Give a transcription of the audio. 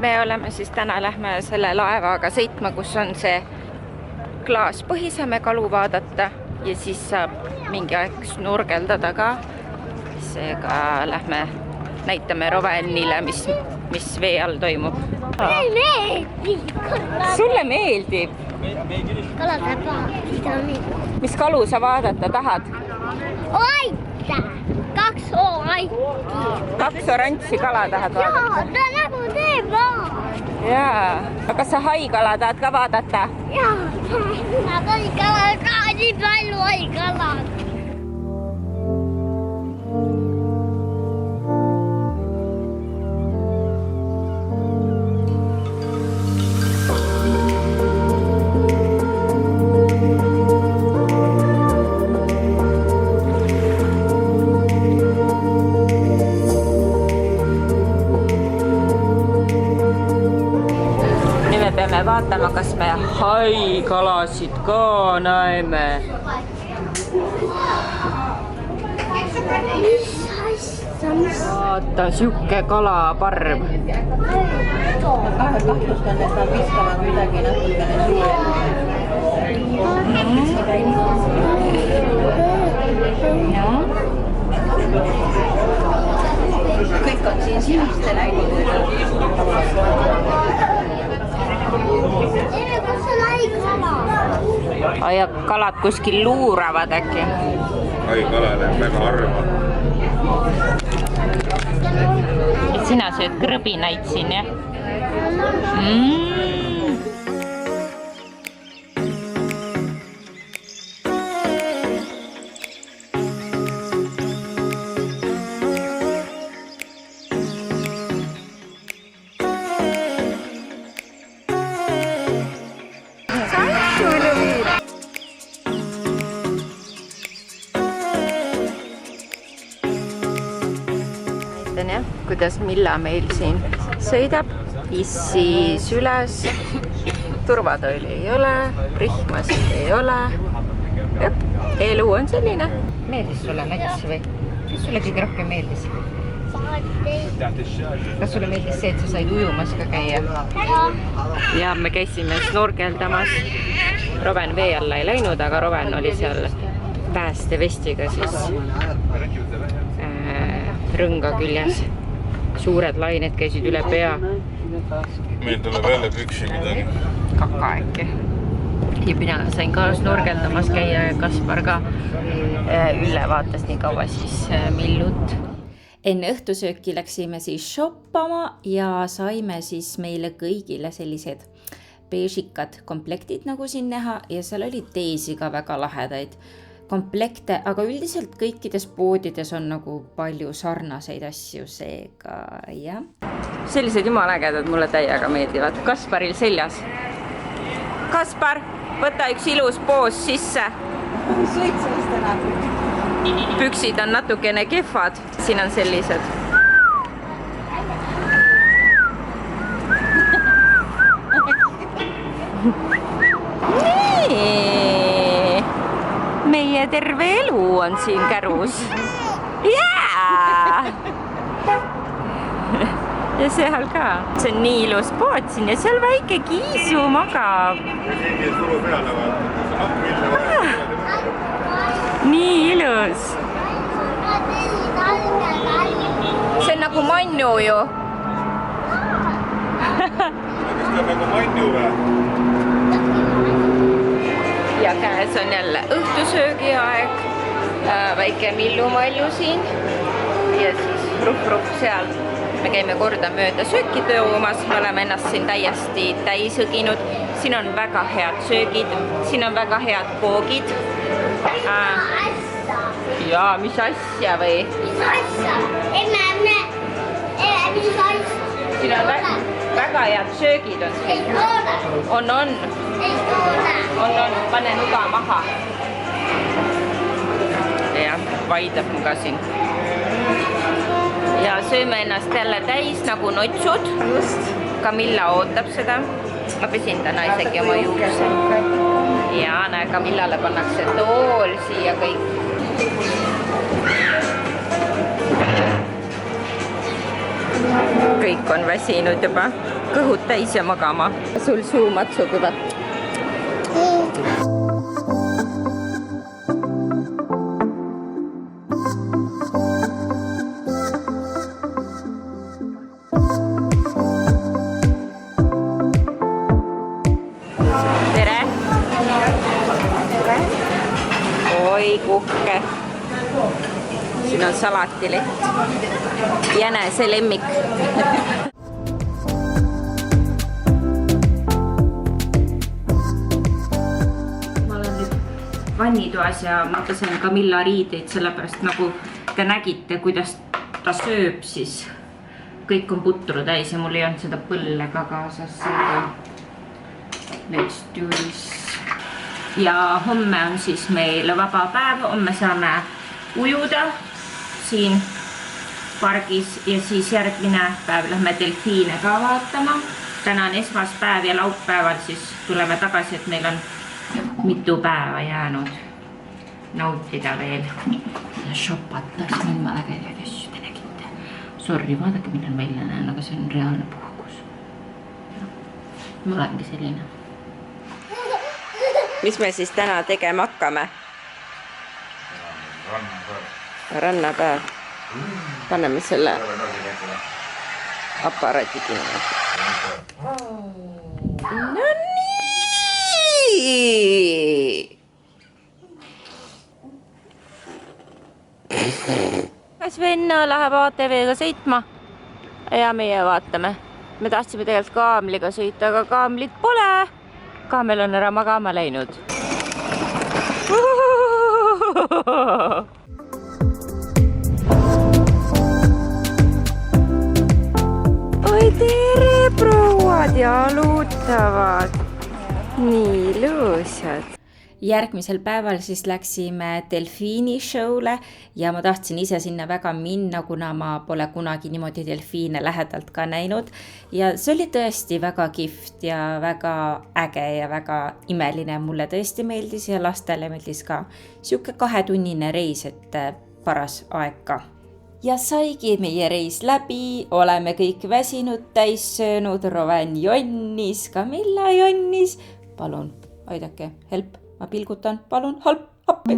Me oleme siis täna lähme selle laevaga sõitma, kus on see klaaspõhi, saame kalu vaadata ja siis saab mingi aeg snorgeldada ka. Seega lähme näitame Rovennile, mis vee all toimub. Sulle meeldib? Mis kalu sa vaadata tahad? Oita! 2 oaiti. 2 oranži kala tahad vaadata? Jaa, ta nagu teeb vaan. Jaa. Aga sa haikala tahad ka vaadata? Jaa, nad oli kalad ka, nii palju oli kalad. Vaatama, kas me haikalasid ka näeme. Vaata, siuke kalaparv. Kahtlustan, et nad viskavad midagi natukene kõik on siin siniste läinud. Ja kalad kuskil luuravad äkki. Haikalad on väga harva. Et sina sööd krõbinaid siin, jah? Kuidas Milla meil siin sõidab, issis üles, turvatooli ei ole, rihmasid ei ole. Elu on selline. Meeldis sulle mets või? Mis sulle kõige rohkem meeldis? Kas sulle meeldis see, et sa said ujumas ka käia? Ja me käisime snorgeldamas. Roven vee alla ei läinud, aga Roven oli seal päästevestiga siis rõnga küljes. Suured lained käisid üle pea. Meil tuleb jälle püksi midagi. Kaka äkki. Ja mina sain ka snorgeldamas käia ja Kaspar ka. Ülle vaatas nii kaua siis Millut. Enne õhtusööki läksime siis shoppama ja saime siis meile kõigile sellised beežikad komplektid nagu siin näha ja seal oli teisi ka väga lahedaid komplekte, aga üldiselt kõikides poodides on nagu palju sarnaseid asju, seega jah. Sellised jumala ägedad mulle täiega meeldivad. Kasparil seljas. Kaspar, võta üks ilus poos sisse. Suitsemist enam. Püksid on natukene kehvad. Siin on sellised. Nii. Meie terve elu on siin kärus. Jaa! Ja seal ka. See on nii ilus pood siin ja seal väike kiisu magab. Nii ilus. See on nagu mannu ju. Kas ta on nagu mannu või? Ja käes on jälle õhtusöögi aeg. Väike Millu-Mallu siin. Ja siis ruff-ruff seal. Me käime korda mööda sööki toomas. Me oleme ennast siin täiesti täis õginud. Siin on väga head söögid. Siin on väga head poogid. Jaa, mis asja või? Mis asja? Mis asja? Siin on väga head söögid on siin. Ei ole. On. Ei ole. On. Pane nuga maha. Ja, vaidleb muga siin. Ja sööme ennast jälle täis nagu notsud. Just. Camilla ootab seda. Ma pesin täna isegi oma juukse. Ja näe, Camillale pannakse tool siia kõik. kõik on väsinud juba, kõhud täis ja magama. Sul suu matsub juba. Tere! Oi kuhke! Siin on salatileht. Jänese lemmik. Ma olen nüüd vannitoas ja ma pesen Camilla riideid, sellepärast nagu te nägite, kuidas ta sööb, siis kõik on putru täis ja mul ei olnud seda põlle ka kaasas. Let's do this. Ja homme on siis meil vaba päev, homme saame ujuda siin pargis ja siis järgmine päev lähme delfiine ka vaatama. Täna on esmaspäev ja laupäeval siis tuleme tagasi, et meil on mitu päeva jäänud nautida veel. Ja shopata, siin on ägedaid asju, te nägite. Sorry, vaadake, millal välja näen, aga see on reaalne puhkus. Ma olengi selline. Mis me siis täna tegema hakkame? Rannapäev. Paneme selle aparaadi kinni. No nii! Kas venna läheb ATV-ga sõitma? Ja meie vaatame. Me tahtsime tegelikult kaamliga sõita, aga kaamlit pole. Kaamel on ära magama läinud. Oi, tere, prouad jalutavad. Nii ilusad. Järgmisel päeval siis läksime delfiini show'le ja ma tahtsin ise sinna väga minna, kuna ma pole kunagi niimoodi delfiine lähedalt ka näinud. Ja see oli tõesti väga kihvt ja väga äge ja väga imeline. Mulle tõesti meeldis ja lastele meeldis ka. Siuke 2-tunnine reis, et paras aeg ka. Ja saigi meie reis läbi, oleme kõik väsinud, täis söönud, Roven jonnis, Camilla jonnis. Palun, aidake, help. Ma pilgutan, palun, appi.